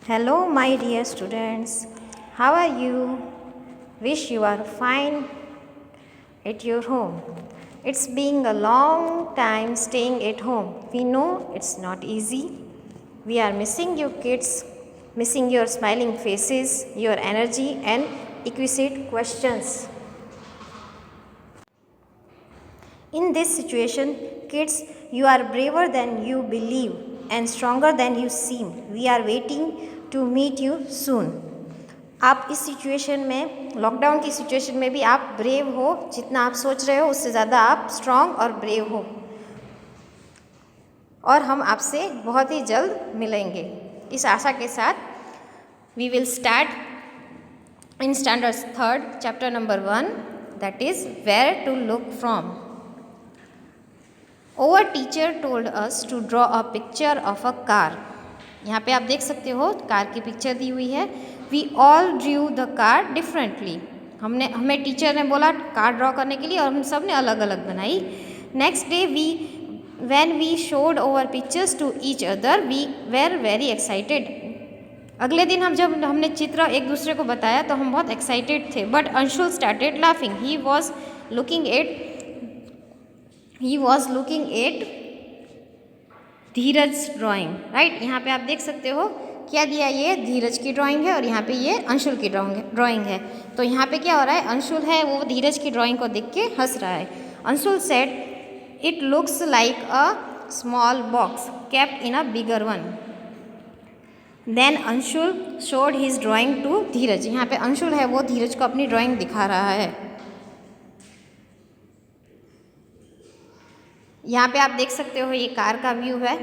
Hello, my dear students. How are you? Wish you are fine at your home. It's been a long time staying at home. We know it's not easy. We are missing you kids, missing your smiling faces, your energy, and exquisite questions. In this situation, kids, you are braver than you believe and stronger than you seem. We are waiting to meet you soon. आप इस situation में, lockdown की situation में भी आप brave हो, जितना आप सोच रहे हो उससे ज़्यादा आप स्ट्रांग और ब्रेव हो, और हम आपसे बहुत ही जल्द मिलेंगे। इस आशा के साथ we will start in standard 3rd chapter number 1, that is where to look from. Our teacher told us to draw a picture of a car. यहाँ पे आप देख सकते हो कार की पिक्चर दी हुई है। We all drew the car differently. हमें टीचर ने बोला कार ड्रॉ करने के लिए और हम सब ने अलग अलग बनाई। Next day when we showed our pictures to each other, we were very excited. अगले दिन जब हमने चित्र एक दूसरे को बताया तो हम बहुत एक्साइटेड थे। But Anshul started laughing. He was looking at Dheeraj drawing, right. यहाँ पे आप देख सकते हो क्या दिया, ये धीरज की ड्राइंग है और यहाँ पे ये अंशुल की ड्राइंग है। तो यहाँ पे क्या हो रहा है, अंशुल है वो धीरज की ड्राइंग को देख के हंस रहा है। Anshul said it looks like a small box kept in a bigger one. Then Anshul showed his drawing to Dheeraj. यहाँ पे अंशुल है वो धीरज को अपनी ड्राइंग दिखा रहा है। यहाँ पे आप देख सकते हो ये कार का व्यू है,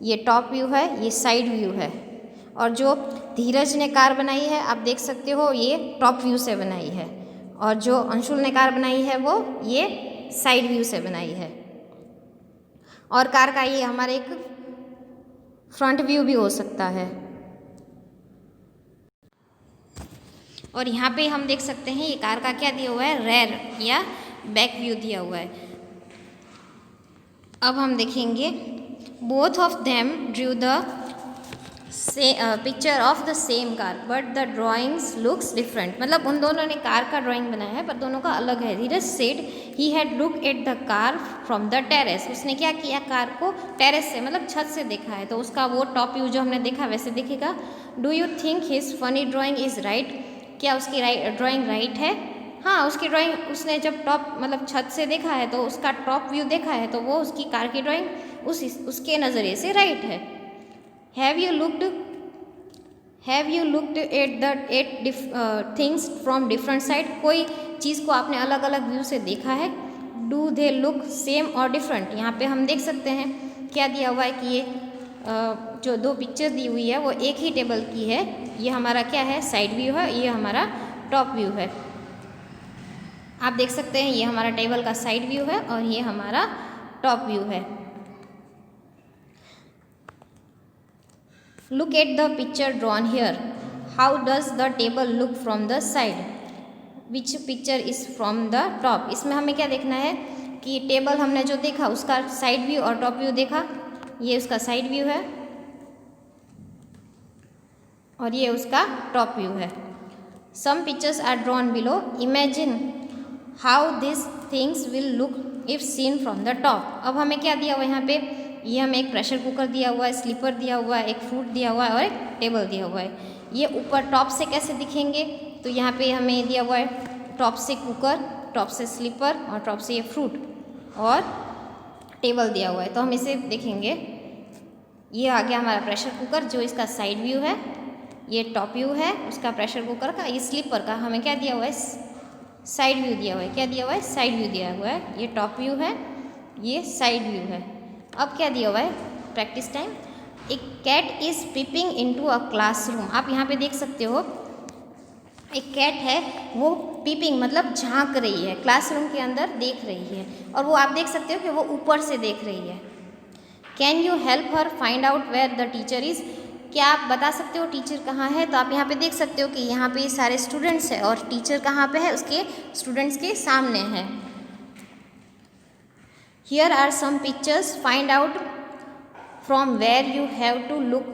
ये टॉप व्यू है, ये साइड व्यू है, और जो धीरज ने कार बनाई है आप देख सकते हो ये टॉप व्यू से बनाई है, और जो अंशुल ने कार बनाई है वो ये साइड व्यू से बनाई है। और कार का ये हमारा एक फ्रंट व्यू भी हो सकता है। और यहाँ पे हम देख सकते हैं ये कार का क्या दिया हुआ है, रेयर या बैक व्यू दिया हुआ है। अब हम देखेंगे both of them Drew the picture of the same car but the drawings looks different. मतलब उन दोनों ने कार का ड्राइंग बनाया है पर दोनों का अलग है। Dheeraj said he had look at the car from the terrace. उसने क्या किया, कार को टेरेस से मतलब छत से देखा है, तो उसका वो टॉप व्यू जो हमने देखा वैसे दिखेगा। Do you think his funny drawing is right. क्या उसकी ड्राइंग राइट है? हाँ, उसकी ड्राइंग उसने जब टॉप मतलब छत से देखा है तो उसका टॉप व्यू देखा है तो वो उसकी कार की ड्राइंग उसके नज़रिए से राइट है। Have you looked at things from different side. कोई चीज़ को आपने अलग अलग व्यू से देखा है। डू दे लुक सेम और डिफरेंट। यहाँ पे हम देख सकते हैं क्या दिया हुआ है कि ये जो दो पिक्चर दी हुई है वो एक ही टेबल की है। ये हमारा क्या है, साइड व्यू है, ये हमारा टॉप व्यू है। आप देख सकते हैं ये हमारा टेबल का साइड व्यू है और ये हमारा टॉप व्यू है। Look at the picture drawn here. How does the table look from the side. Which picture is from the top. इसमें हमें क्या देखना है कि टेबल हमने जो देखा उसका साइड व्यू और टॉप व्यू देखा। ये उसका साइड व्यू है और ये उसका टॉप व्यू है। Some pictures are drawn below. Imagine how this things will look if seen from the top. अब हमें क्या दिया हुआ है यहाँ पे, ये हमें एक प्रेशर कुकर दिया हुआ है, स्लीपर दिया हुआ है, एक फ्रूट दिया हुआ है और एक टेबल दिया हुआ है। ये ऊपर टॉप से कैसे दिखेंगे, तो यहाँ पे हमें दिया हुआ है टॉप से कुकर, टॉप से स्लीपर और टॉप से ये फ्रूट और टेबल दिया हुआ है। तो हम इसे देखेंगे, ये आ गया हमारा प्रेशर कुकर जो इसका साइड व्यू है, ये टॉप व्यू है उसका प्रेशर कुकर का, ये स्लीपर का हमें क्या दिया हुआ है, साइड व्यू दिया हुआ है। क्या दिया हुआ है, साइड व्यू दिया हुआ है। ये टॉप व्यू है, ये साइड व्यू है। अब क्या दिया हुआ है, प्रैक्टिस टाइम। एक cat is peeping into a classroom. आप यहाँ पे देख सकते हो एक कैट है वो पीपिंग मतलब झांक रही है, क्लासरूम के अंदर देख रही है, और वो आप देख सकते हो कि वो ऊपर से देख रही है। Can you help her find out where the teacher is. क्या आप बता सकते हो टीचर कहाँ है। तो आप यहाँ पे देख सकते हो कि यहाँ पे सारे स्टूडेंट्स हैं और टीचर कहाँ पे है, उसके स्टूडेंट्स के सामने है। Here are some pictures, find out from where you have to look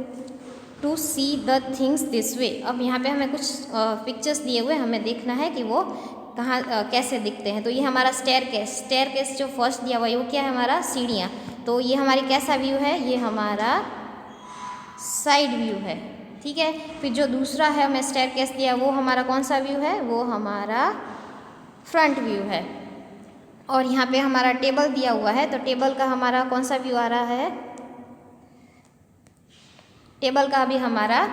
to see the things this way. अब यहाँ पे हमें कुछ पिक्चर्स दिए हुए, हमें देखना है कि वो कहाँ कैसे दिखते हैं। तो ये हमारा स्टेयर केस जो फर्स्ट दिया हुआ है वो क्या है हमारा, सीढ़ियाँ। तो ये हमारी कैसा व्यू है, ये हमारा साइड व्यू है, ठीक है। फिर जो दूसरा है हमें स्टेयरकेस दिया वो हमारा कौन सा व्यू है, वो हमारा फ्रंट व्यू है। और यहाँ पे हमारा टेबल दिया हुआ है, तो टेबल का हमारा कौन सा व्यू आ रहा है, टेबल का भी हमारा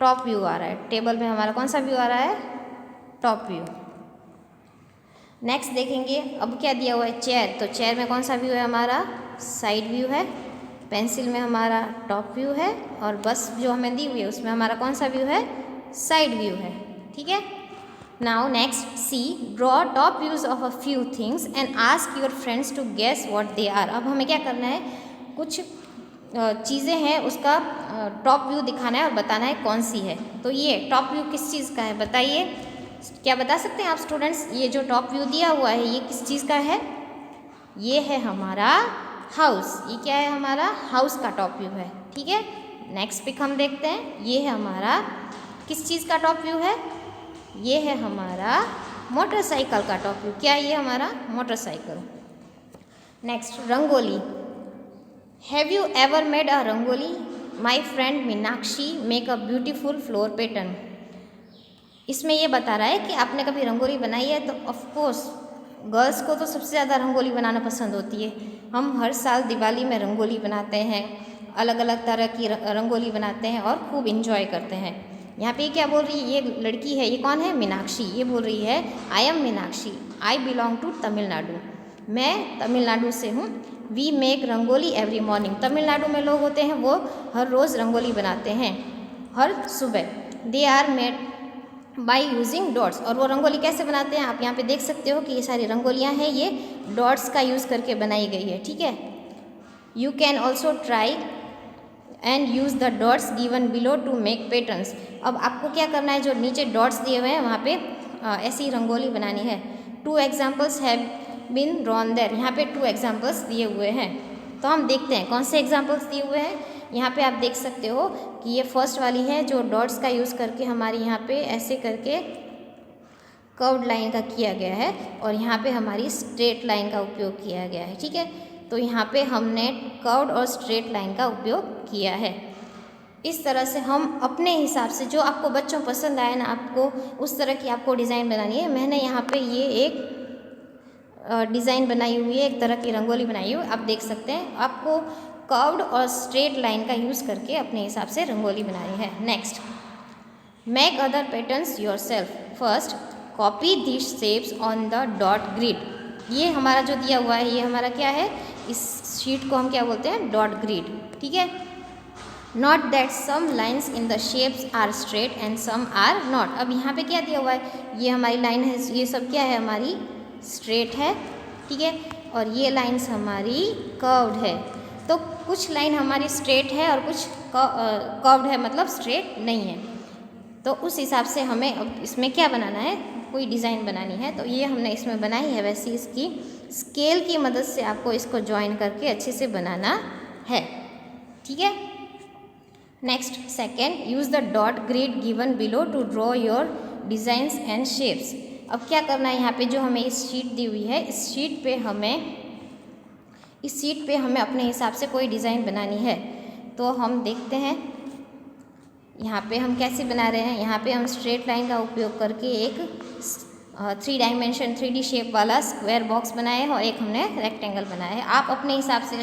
टॉप व्यू आ रहा है। टेबल में हमारा कौन सा व्यू आ रहा है, टॉप व्यू। नेक्स्ट देखेंगे, अब क्या दिया हुआ है, चेयर। तो चेयर में कौन सा व्यू है हमारा, साइड व्यू है। पेंसिल में हमारा टॉप व्यू है, और बस जो हमें दी हुई है उसमें हमारा कौन सा व्यू है, साइड व्यू है, ठीक है। Now next see, draw top views of a few things and ask your friends to guess what they are. अब हमें क्या करना है, कुछ चीज़ें हैं उसका टॉप व्यू दिखाना है और बताना है कौन सी है। तो ये टॉप व्यू किस चीज़ का है, बताइए, क्या बता सकते हैं आप स्टूडेंट्स। ये जो टॉप व्यू दिया हुआ है ये किस चीज़ का है, ये है हमारा हाउस। ये क्या है, हमारा हाउस का टॉप व्यू है, ठीक है। नेक्स्ट पिक हम देखते हैं, ये है हमारा किस चीज़ का टॉप व्यू है, ये है हमारा मोटरसाइकिल का टॉप व्यू। क्या है ये हमारा, motorcycle. Next rangoli, have you ever made a rangoli, my friend Meenakshi make a beautiful floor pattern. इसमें ये बता रहा है कि आपने कभी रंगोली बनाई है। तो ऑफकोर्स गर्ल्स को तो सबसे ज़्यादा रंगोली बनाना पसंद होती है। हम हर साल दिवाली में रंगोली बनाते हैं, अलग अलग तरह की रंगोली बनाते हैं और खूब इंजॉय करते हैं। यहाँ पे क्या बोल रही है, ये लड़की है, ये कौन है, मीनाक्षी। ये बोल रही है I am Meenakshi, I belong to Tamil Nadu, मैं तमिलनाडु से हूँ। We make rangoli every morning. Tamil Nadu में लोग होते हैं वो हर रोज़ रंगोली बनाते हैं, हर सुबह। They are made by using dots. और वो रंगोली कैसे बनाते हैं, आप यहाँ पे देख सकते हो कि ये सारी रंगोलियाँ हैं, ये डॉट्स का यूज़ करके बनाई गई है, ठीक है। You can also try and use the dots given below to make patterns. अब आपको क्या करना है, जो नीचे डॉट्स दिए हुए हैं वहाँ पे ऐसी रंगोली बनानी है। 2 examples have been drawn there. यहाँ पे 2 एग्जाम्पल्स दिए हुए हैं, तो हम देखते हैं कौन से एग्जाम्पल्स दिए हुए हैं। यहाँ पे आप देख सकते हो कि ये फर्स्ट वाली है जो डॉट्स का यूज़ करके हमारी यहाँ पे ऐसे करके कर्व्ड लाइन का किया गया है, और यहाँ पे हमारी स्ट्रेट लाइन का उपयोग किया गया है, ठीक है। तो यहाँ पे हमने कर्व्ड और स्ट्रेट लाइन का उपयोग किया है। इस तरह से हम अपने हिसाब से, जो आपको बच्चों पसंद आए ना, आपको उस तरह की आपको डिज़ाइन बनानी है। मैंने यहाँ पे ये एक डिज़ाइन बनाई हुई है, एक तरह की रंगोली बनाई हुई, आप देख सकते हैं। आपको कर्व्ड और स्ट्रेट लाइन का यूज़ करके अपने हिसाब से रंगोली बनानी है। Next, make other patterns your self. First, copy this shapes on the dot grid. ये हमारा जो दिया हुआ है, ये हमारा क्या है, इस शीट को हम क्या बोलते हैं, डॉट ग्रिड, ठीक है। Not that some lines in the shapes are straight and some are not. अब यहाँ पे क्या दिया हुआ है, ये हमारी लाइन है, ये सब क्या है, हमारी स्ट्रेट है, ठीक है, और ये लाइन्स हमारी कर्व्ड है। तो कुछ लाइन हमारी स्ट्रेट है और कुछ कर्व्ड है, मतलब स्ट्रेट नहीं है। तो उस हिसाब से हमें अब इसमें क्या बनाना है, कोई डिज़ाइन बनानी है। तो ये हमने इसमें बनाई है, वैसे इसकी स्केल की मदद से आपको इसको ज्वाइन करके अच्छे से बनाना है, ठीक है। Next, second, use the dot grid given below to draw your designs and shapes. अब क्या करना है, यहाँ पे जो हमें इस शीट दी हुई है, इस शीट पे हमें अपने हिसाब से कोई डिज़ाइन बनानी है। तो हम देखते हैं यहाँ पे हम कैसे बना रहे हैं। यहाँ पे हम स्ट्रेट लाइन का उपयोग करके एक 3 डायमेंशन 3D शेप वाला स्क्वायर बॉक्स बनाया है, और एक हमने रेक्टेंगल बनाया है। आप अपने हिसाब से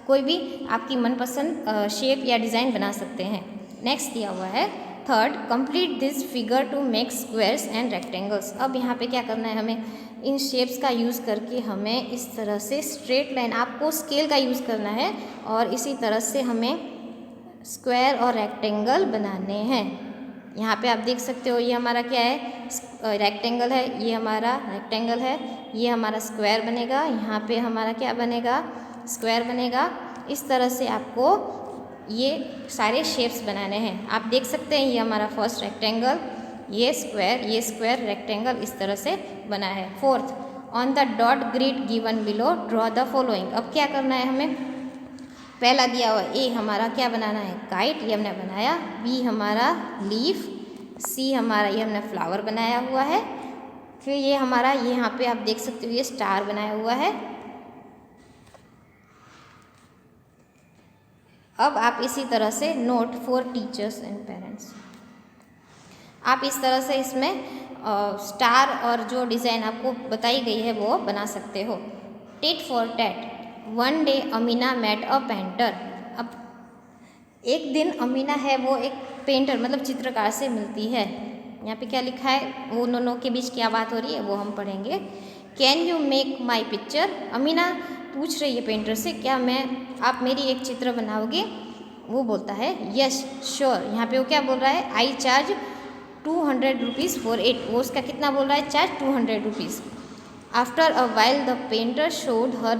कोई भी आपकी मनपसंद शेप या डिज़ाइन बना सकते हैं। नेक्स्ट दिया हुआ है, third, complete this figure to make squares and rectangles. अब यहाँ पे क्या करना है, हमें इन शेप्स का यूज़ करके हमें इस तरह से स्ट्रेट लाइन, आपको स्केल का यूज़ करना है, और इसी तरह से हमें स्क्वायर और रेक्टेंगल बनाने हैं। यहाँ पे आप देख सकते हो, ये हमारा क्या है, रेक्टेंगल है, ये हमारा रेक्टेंगल है, ये हमारा स्क्वायर बनेगा, यहाँ पे हमारा क्या बनेगा, स्क्वायर बनेगा। इस तरह से आपको ये सारे शेप्स बनाने हैं। आप देख सकते हैं ये हमारा फर्स्ट रेक्टेंगल, ये स्क्वायर, रेक्टेंगल, इस तरह से बना है। Fourth, on the dot grid given below draw the following. अब क्या करना है हमें, पहला दिया हुआ ए हमारा क्या बनाना है, काइट, ये हमने बनाया। बी हमारा लीफ, सी हमारा ये हमने फ्लावर बनाया हुआ है। फिर ये हमारा ये यहाँ पे आप देख सकते हो ये स्टार बनाया हुआ है। अब आप इसी तरह से note for teachers and parents, आप इस तरह से इसमें स्टार और जो डिज़ाइन आपको बताई गई है वो बना सकते हो। Tit for tat, one day Amina met a painter. अब एक दिन अमीना है वो एक पेंटर मतलब चित्रकार से मिलती है। यहाँ पे क्या लिखा है, वो दोनों के बीच क्या बात हो रही है वो हम पढ़ेंगे। Can you make my picture, Amina पूछ रही है पेंटर से क्या आप मेरी एक चित्र बनाओगे। वो बोलता है यस श्योर। यहाँ पे वो क्या बोल रहा है, आई चार्ज 200 रुपीज़ फॉर इट। वो उसका कितना बोल रहा है, charge 200 rupees. After a while the painter showed her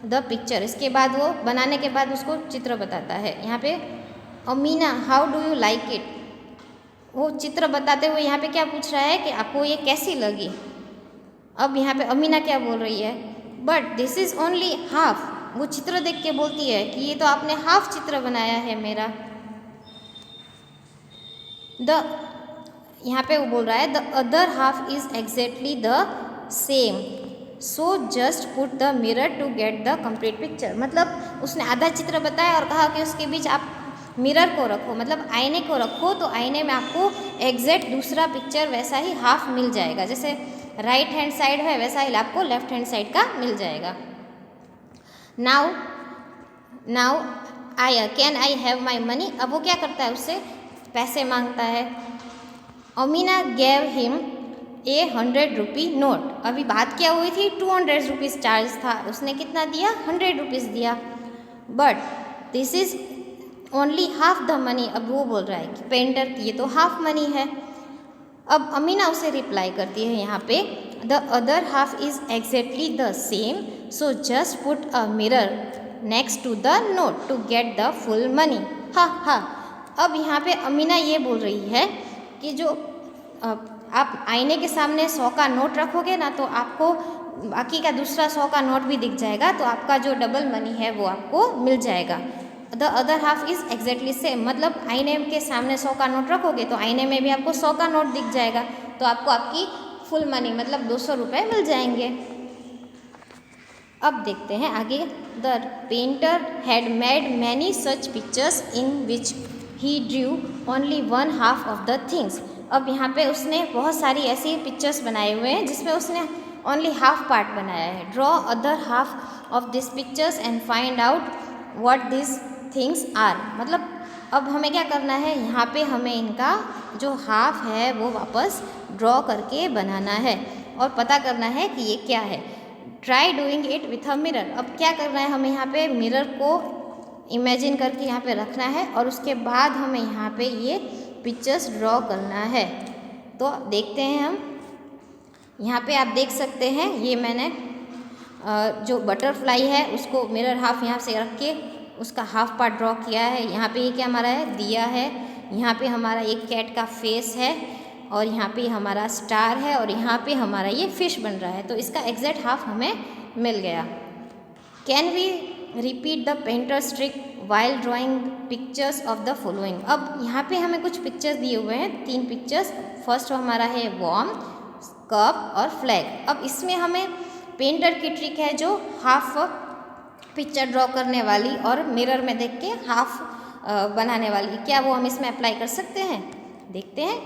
the picture, इसके बाद वो बनाने के बाद उसको चित्र बताता है। यहाँ पे Amina how do you like it, वो चित्र बताते हुए यहाँ पे क्या पूछ रहा है कि आपको ये कैसी लगी। अब यहाँ पे अमीना क्या बोल रही है, but this is only half. वो चित्र देख के बोलती है कि ये तो आपने हाफ चित्र बनाया है मेरा। यहाँ पे वो बोल रहा है the other half is exactly the same, so just put the mirror to get the complete picture. मतलब उसने आधा चित्र बताया और कहा कि उसके बीच आप मिरर को रखो, मतलब आईने को रखो, तो आईने में आपको एग्जैक्ट दूसरा पिक्चर वैसा ही हाफ मिल जाएगा। जैसे राइट हैंड साइड है वैसा ही आपको लेफ्ट हैंड साइड का मिल जाएगा। Now I can I have my money, अब वो क्या करता है, उससे पैसे मांगता है। Amina gave him a 100 rupee note. अभी बात क्या हुई थी, 200 रुपीज़ चार्ज था, उसने कितना दिया, 100 रुपीज़ दिया। But this is only half the money, अब वो बोल रहा है कि पेंटर की ये तो हाफ मनी है। अब अमीना उसे रिप्लाई करती है यहाँ पे the other half is exactly the same, so just put a mirror next to the note to get the full money. हा। अब यहाँ पे अमीना ये बोल रही है कि जो आप आईने के सामने 100 का नोट रखोगे ना, तो आपको बाकी का दूसरा 100 का नोट भी दिख जाएगा, तो आपका जो डबल मनी है वो आपको मिल जाएगा। The other half is exactly same, मतलब आईने के सामने 100 का नोट रखोगे तो आईने में भी आपको 100 का नोट दिख जाएगा, तो आपको आपकी फुल मनी मतलब 200 रुपये मिल जाएंगे। अब देखते हैं आगे। The painter had made many such pictures in which he Drew only one half of the things. अब यहाँ पे उसने बहुत सारी ऐसी पिक्चर्स बनाए हुए हैं जिसमें उसने ओनली हाफ पार्ट बनाया है। Draw other half of this pictures and find out what this things are, मतलब अब हमें क्या करना है, यहाँ पे हमें इनका जो हाफ है वो वापस ड्रॉ करके बनाना है और पता करना है कि ये क्या है। Try doing it with a mirror, अब क्या करना है, हमें यहाँ पे मिरर को इमेजिन करके यहाँ पे रखना है और उसके बाद हमें यहाँ पे ये पिक्चर्स ड्रॉ करना है। तो देखते हैं हम, यहाँ पे आप देख सकते हैं ये मैंने जो बटरफ्लाई है उसको मिरर हाफ यहाँ से रख के उसका हाफ पार्ट ड्रॉ किया है। यहाँ पे ये क्या हमारा है, दिया है, यहाँ पे हमारा एक कैट का फेस है और यहाँ पे हमारा स्टार है और यहाँ पे हमारा ये फिश बन रहा है, तो इसका एग्जैक्ट हाफ हमें मिल गया। Can we repeat the painter's trick while drawing pictures of the following. अब यहाँ पे हमें कुछ पिक्चर्स दिए हुए हैं, 3 पिक्चर्स। फर्स्ट हमारा है वॉर्म, कप और फ्लैग। अब इसमें हमें पेंटर की ट्रिक है जो हाफ पिक्चर ड्रॉ करने वाली और मिरर में देख के हाफ बनाने वाली, क्या वो हम इसमें अप्लाई कर सकते हैं, देखते हैं।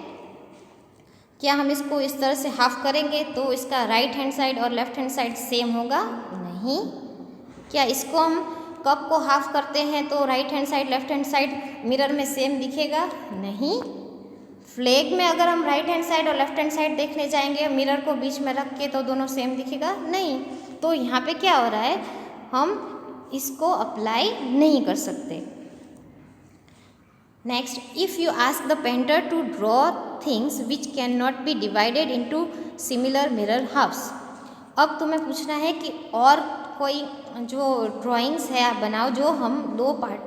क्या हम इसको इस तरह से हाफ करेंगे तो इसका राइट हैंड साइड और लेफ्ट हैंड साइड सेम होगा, नहीं। क्या इसको हम कप को हाफ करते हैं तो right hand side left hand side mirror में सेम दिखेगा, नहीं। फ्लैग में अगर हम राइट हैंड साइड और लेफ्ट हैंड साइड देखने जाएंगे मिरर को बीच में रख के तो दोनों सेम दिखेगा, नहीं। तो यहाँ पे क्या हो रहा है, हम इसको अप्लाई नहीं कर सकते। Next, if you ask the painter to draw things which can not be divided into similar mirror halves. अब तुम्हें पूछना है कि और कोई जो ड्राइंग्स है आप बनाओ जो हम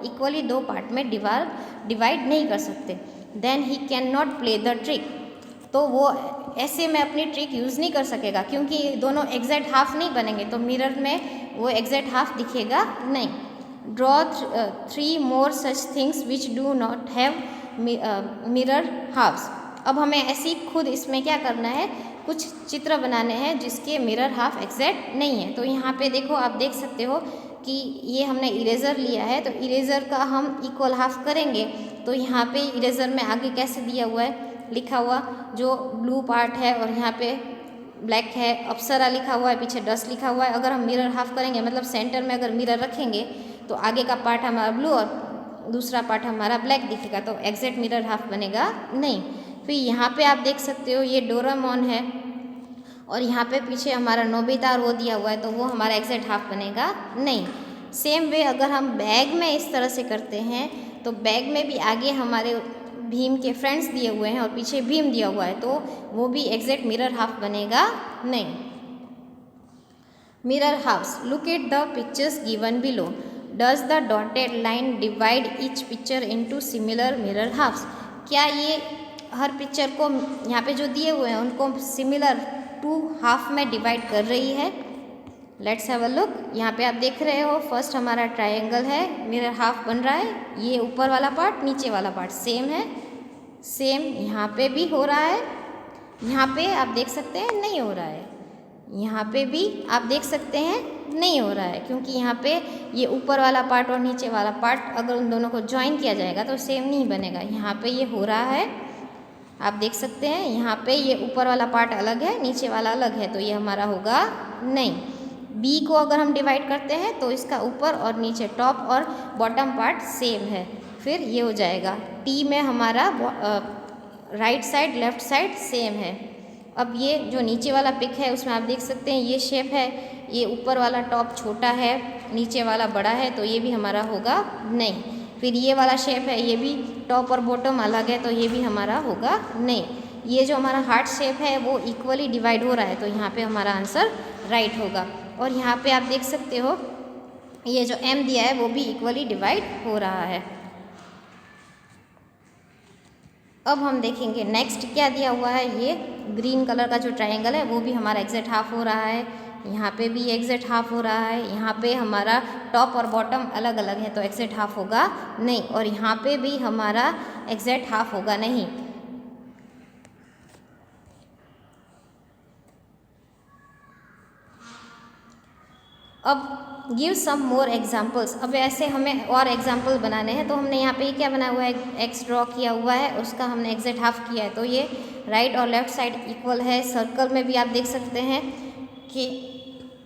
इक्वली दो पार्ट में डिवाइड नहीं कर सकते, then he can not play the trick. तो वो ऐसे में अपनी ट्रिक यूज़ नहीं कर सकेगा क्योंकि दोनों एग्जैक्ट हाफ नहीं बनेंगे, तो मिरर में वो एग्जैक्ट हाफ दिखेगा नहीं। Draw 3 more such things which do not have mirror halves। अब हमें ऐसी खुद इसमें क्या करना है, कुछ चित्र बनाने हैं जिसके मिरर हाफ एग्जैक्ट नहीं है। तो यहाँ पे देखो, आप देख सकते हो कि ये हमने इरेज़र लिया है, तो इरेज़र का हम इक्वल हाफ करेंगे। तो यहाँ पे इरेज़र में आगे कैसे दिया हुआ है, लिखा हुआ जो ब्लू पार्ट है और यहाँ पे ब्लैक है, अप्सरा लिखा हुआ है, पीछे डस्ट लिखा हुआ है। अगर हम मिरर हाफ करेंगे, मतलब सेंटर में अगर मिरर रखेंगे तो आगे का पार्ट हमारा ब्लू और दूसरा पार्ट हमारा ब्लैक दिखेगा, तो एग्जैक्ट मिरर हाफ बनेगा नहीं। फिर यहाँ पे आप देख सकते हो ये डोरेमोन है और यहाँ पे पीछे हमारा नोबिता और वो दिया हुआ है, तो वो हमारा एग्जैक्ट हाफ बनेगा नहीं। सेम वे अगर हम बैग में इस तरह से करते हैं, तो बैग में भी आगे हमारे भीम के फ्रेंड्स दिए हुए हैं और पीछे भीम दिया हुआ है, तो वो भी एग्जैक्ट मिरर हाफ बनेगा नहीं। Mirror halves, look at the pictures given below. Does the dotted line divide each picture into similar mirror halves. क्या ये हर पिक्चर को यहाँ पे जो दिए हुए हैं उनको सिमिलर 2 हाफ में डिवाइड कर रही है? Let's have a look. यहाँ पे आप देख रहे हो, फर्स्ट हमारा ट्रायंगल है, मिरर हाफ बन रहा है। ये ऊपर वाला पार्ट नीचे वाला पार्ट सेम है, सेम यहाँ पे भी हो रहा है। यहाँ पे आप देख सकते हैं नहीं हो रहा है, यहाँ पे भी आप देख सकते हैं नहीं हो रहा है, क्योंकि यहाँ पे ये ऊपर वाला पार्ट और नीचे वाला पार्ट अगर उन दोनों को ज्वाइन किया जाएगा तो सेम नहीं बनेगा। यहाँ पे ये हो रहा है, आप देख सकते हैं यहाँ पे ये ऊपर वाला पार्ट अलग है, नीचे वाला अलग है, तो ये हमारा होगा नहीं। बी को अगर हम डिवाइड करते हैं तो इसका ऊपर और नीचे टॉप और बॉटम पार्ट सेम है, फिर ये हो जाएगा। टी में हमारा right side left side same है। अब ये जो नीचे वाला पिक है उसमें आप देख सकते हैं ये शेप है, ये ऊपर वाला टॉप छोटा है, नीचे वाला बड़ा है, तो ये भी हमारा होगा नहीं। फिर ये वाला शेप है, ये भी टॉप और बॉटम अलग है, तो ये भी हमारा होगा नहीं। ये जो हमारा हार्ट शेप है वो इक्वली डिवाइड हो रहा है, तो यहाँ पे हमारा आंसर राइट होगा। और यहाँ पे आप देख सकते हो ये जो एम दिया है वो भी इक्वली डिवाइड हो रहा है। अब हम देखेंगे नेक्स्ट क्या दिया हुआ है। ये ग्रीन कलर का जो ट्रायंगल है वो भी हमारा एग्जैक्ट हाफ हो रहा है, यहाँ पे भी एग्जैक्ट हाफ हो रहा है, यहाँ पे हमारा टॉप और बॉटम अलग अलग है, तो एग्जैक्ट हाफ होगा नहीं। और यहाँ पे भी हमारा एग्जैक्ट हाफ होगा नहीं। अब गिव सम मोर एग्जाम्पल्स। अब ऐसे हमें और एग्जाम्पल बनाने हैं, तो हमने यहाँ पे क्या बनाया हुआ है, एक्स ड्रॉ किया हुआ है, उसका हमने एग्जैक्ट हाफ किया है, तो ये राइट और लेफ्ट साइड इक्वल है। सर्कल में भी आप देख सकते हैं कि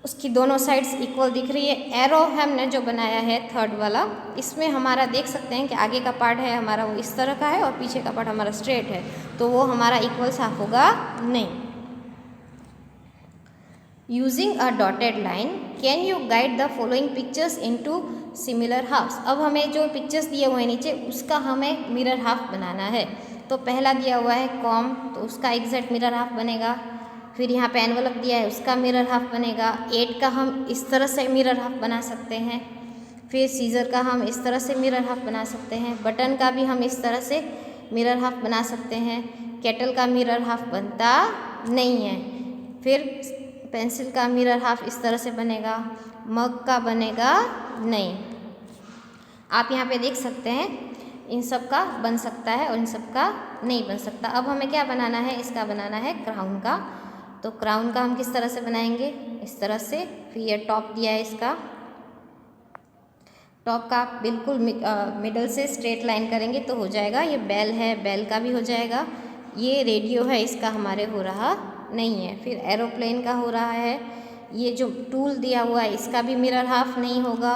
उसकी दोनों साइड्स इक्वल दिख रही है। एरो हमने जो बनाया है थर्ड वाला, इसमें हमारा देख सकते हैं कि आगे का पार्ट है हमारा वो इस तरह का है और पीछे का पार्ट हमारा स्ट्रेट है, तो वो हमारा इक्वल साफ होगा नहीं। Using a dotted line can you guide the following pictures into similar halves. अब हमें जो पिक्चर्स दिए हुए हैं नीचे उसका हमें मिरर हाफ बनाना है। तो पहला दिया हुआ है कॉम, तो उसका एग्जैक्ट मिरर हाफ बनेगा। फिर यहाँ पे एनवलप दिया है, उसका मिरर हाफ बनेगा। 8 का हम इस तरह से मिरर हाफ बना सकते हैं। फिर सीजर का हम इस तरह से मिरर हाफ बना सकते हैं। बटन का भी हम इस तरह से मिरर हाफ बना सकते हैं। केटल का मिरर हाफ बनता नहीं है। फिर पेंसिल का मिरर हाफ इस तरह से बनेगा, मग का बनेगा नहीं। आप यहाँ पे देख सकते हैं इन सब का बन सकता है और इन सब का नहीं बन सकता। अब हमें क्या बनाना है, इसका बनाना है क्राउन का। तो क्राउन का हम किस तरह से बनाएंगे, इस तरह से। फिर ये टॉप दिया है, इसका टॉप का आप बिल्कुल मिडल से स्ट्रेट लाइन करेंगे तो हो जाएगा। ये बेल है, बेल का भी हो जाएगा। ये रेडियो है, इसका हमारे हो रहा नहीं है। फिर एरोप्लेन का हो रहा है। ये जो टूल दिया हुआ है इसका भी मिरर हाफ नहीं होगा।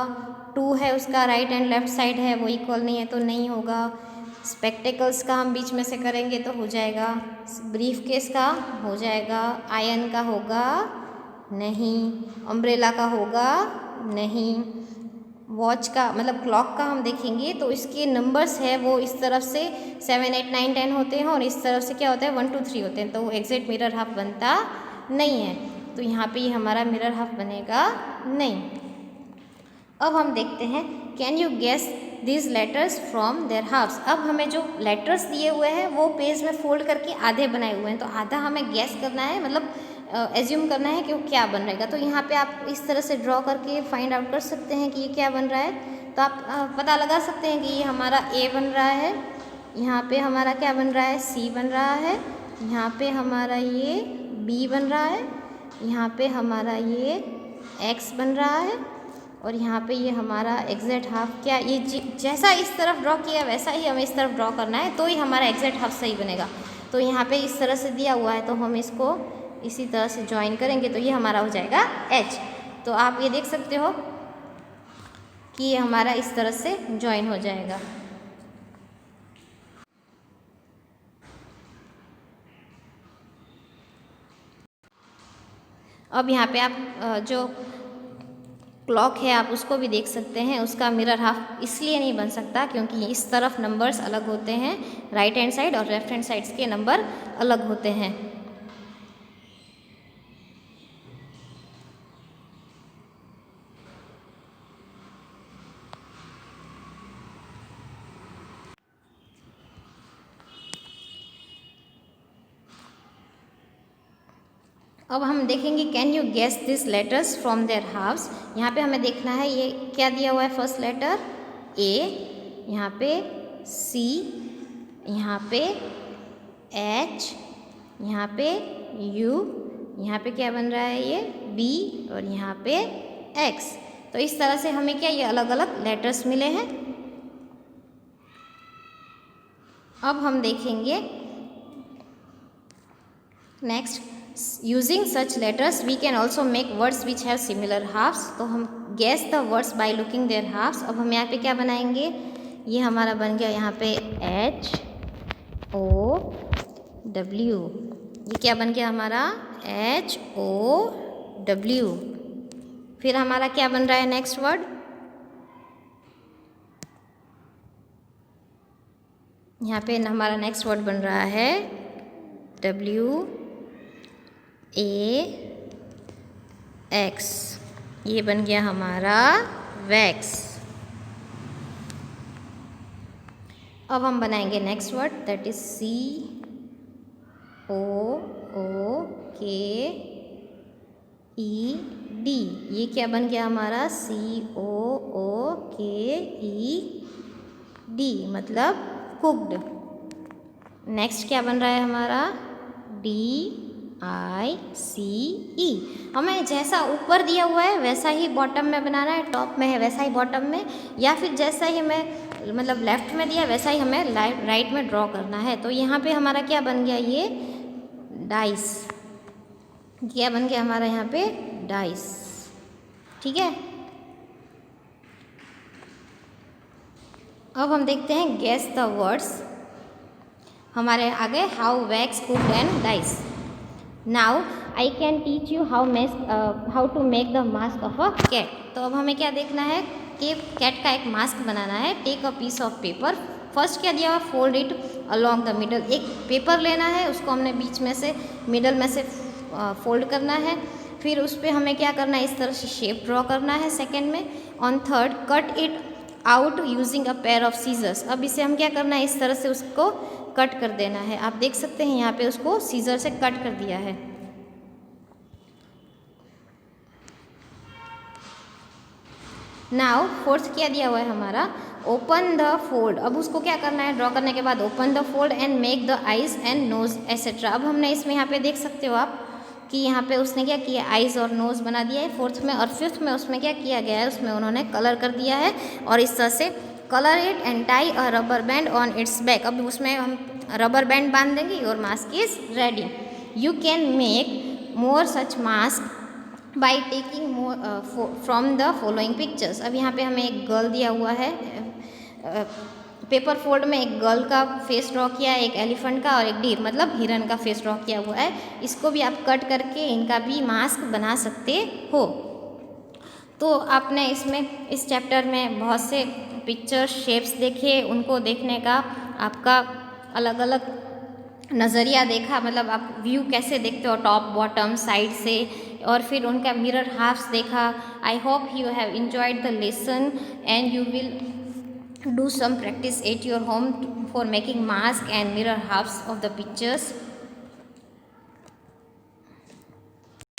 2 है उसका, राइट एंड लेफ्ट साइड है वो इक्वल नहीं है तो नहीं होगा। स्पेक्टेकल्स का हम बीच में से करेंगे तो हो जाएगा। ब्रीफ केस का हो जाएगा। आयन का होगा नहीं। अम्ब्रेला का होगा नहीं। वॉच का मतलब क्लॉक का हम देखेंगे तो इसके नंबर्स है वो इस तरफ से 7, 8, 9, 10 होते हैं और इस तरफ से क्या होता है 1, 2, 3 होते हैं, तो वो एग्जैक्ट मिरर हाफ बनता नहीं है। तो यहाँ पे ये हमारा मिरर हाफ बनेगा नहीं। अब हम देखते हैं can you guess this letters from their halves. अब हमें जो लेटर्स दिए हुए हैं वो पेज में फोल्ड करके आधे बनाए हुए हैं, तो आधा हमें गेस करना है, मतलब एज्यूम करना है कि वो क्या बन रहेगा। तो यहाँ पे आप इस तरह से ड्रॉ करके फाइंड आउट कर सकते हैं कि ये क्या बन रहा है। तो आप पता लगा सकते हैं कि ये हमारा ए बन रहा है, यहाँ पे हमारा क्या बन रहा है, सी बन रहा है, यहाँ पे हमारा ये बी बन रहा है, यहाँ पे हमारा ये एक्स बन रहा है, और यहाँ पे ये हमारा एग्जैक्ट हाफ क्या, ये जैसा इस तरफ ड्रॉ किया वैसा ही हमें इस तरफ ड्रॉ करना है, तो ही हमारा एग्जैक्ट हाफ सही बनेगा। तो यहाँ पे इस तरह से दिया हुआ है, तो हम इसको इसी तरह से ज्वाइन करेंगे तो ये हमारा हो जाएगा एच। तो आप ये देख सकते हो कि ये हमारा इस तरह से ज्वाइन हो जाएगा। अब यहाँ पे आप जो क्लॉक है आप उसको भी देख सकते हैं, उसका मिरर हाफ इसलिए नहीं बन सकता क्योंकि इस तरफ नंबर्स अलग होते हैं, राइट हैंड साइड और लेफ्ट हैंड साइड्स के नंबर अलग होते हैं। अब हम देखेंगे can you guess this letters from their halves. यहाँ पे हमें देखना है ये क्या दिया हुआ है, फर्स्ट लेटर ए, यहाँ पे सी, यहाँ पे एच, यहाँ पे यू, यहाँ पे क्या बन रहा है ये बी, और यहाँ पे एक्स। तो इस तरह से हमें क्या ये अलग अलग लेटर्स मिले हैं। अब हम देखेंगे next, using such letters we can also make words which have similar halves. तो हम guess the words by looking their halves. अब हम यहाँ पे क्या बनाएंगे, ये हमारा बन गया यहाँ पे एच ओ डब्ल्यू, ये क्या बन गया हमारा एच ओ डब्ल्यू। फिर हमारा क्या बन रहा है नेक्स्ट वर्ड, यहाँ पे हमारा नेक्स्ट वर्ड बन रहा है डब्ल्यू ए एक्स, ये बन गया हमारा वैक्स। अब हम बनाएंगे next word that is C O O K E D, ये क्या बन गया हमारा सी O O K E D मतलब कुक्ड। नेक्स्ट क्या बन रहा है हमारा डी आई सी ई। हमें जैसा ऊपर दिया हुआ है वैसा ही बॉटम में बनाना है, टॉप में है वैसा ही बॉटम में, या फिर जैसा ही हमें मतलब लेफ्ट में दिया वैसा ही हमें राइट में ड्रॉ करना है। तो यहाँ पे हमारा क्या बन गया, ये डाइस, क्या बन गया हमारा यहाँ पे डाइस। ठीक है, अब हम देखते हैं गेस द वर्ड्स। हमारे आगे how wax cooked and dice. Now I can teach you how to make the mask of a cat. तो अब हमें क्या देखना है कि कैट का एक मास्क बनाना है। Take a piece of paper, first क्या दिया हुआ, fold it along the middle. एक पेपर लेना है, उसको हमने बीच में से मिडल में से फोल्ड करना है। फिर उस पर हमें क्या करना है, इस तरह से शेप ड्रॉ करना है सेकेंड में। On third cut it out using a pair of scissors. अब इसे हम क्या करना है, इस तरह से उसको कट कर देना है। आप देख सकते हैं यहाँ पे उसको सीजर से कट कर दिया है। नाउ फोर्थ क्या दिया हुआ है हमारा, ओपन द फोल्ड। अब उसको क्या करना है, ड्रॉ करने के बाद open the fold and make the eyes and nose etcetera. अब हमने इसमें यहाँ पे देख सकते हो आप कि यहाँ पे उसने क्या किया, आइज और नोज बना दिया है फोर्थ में। और फिफ्थ में उसमें क्या किया गया है, उसमें उन्होंने कलर कर दिया है। और इस तरह से colour it and tie a rubber band on it's back. अब उसमें हम रबर बैंड बांध देंगे। Your mask is ready. You can make more such mask by taking from the following pictures. अब यहाँ पे हमें एक गर्ल दिया हुआ है, पेपर फोल्ड में एक गर्ल का फेस ड्रॉ किया है, एक एलिफेंट का और एक डीर मतलब हिरन का फेस ड्रॉ किया हुआ है। इसको भी आप कट करके इनका भी मास्क बना सकते हो। तो आपने इसमें इस चैप्टर में बहुत से पिक्चर शेप्स देखे, उनको देखने का आपका अलग अलग नज़रिया देखा, मतलब आप व्यू कैसे देखते हो टॉप बॉटम साइड से, और फिर उनका मिरर हाफ्स देखा। I hope you have enjoyed the lesson and you will do some practice at your home for making mask and mirror halves of the pictures.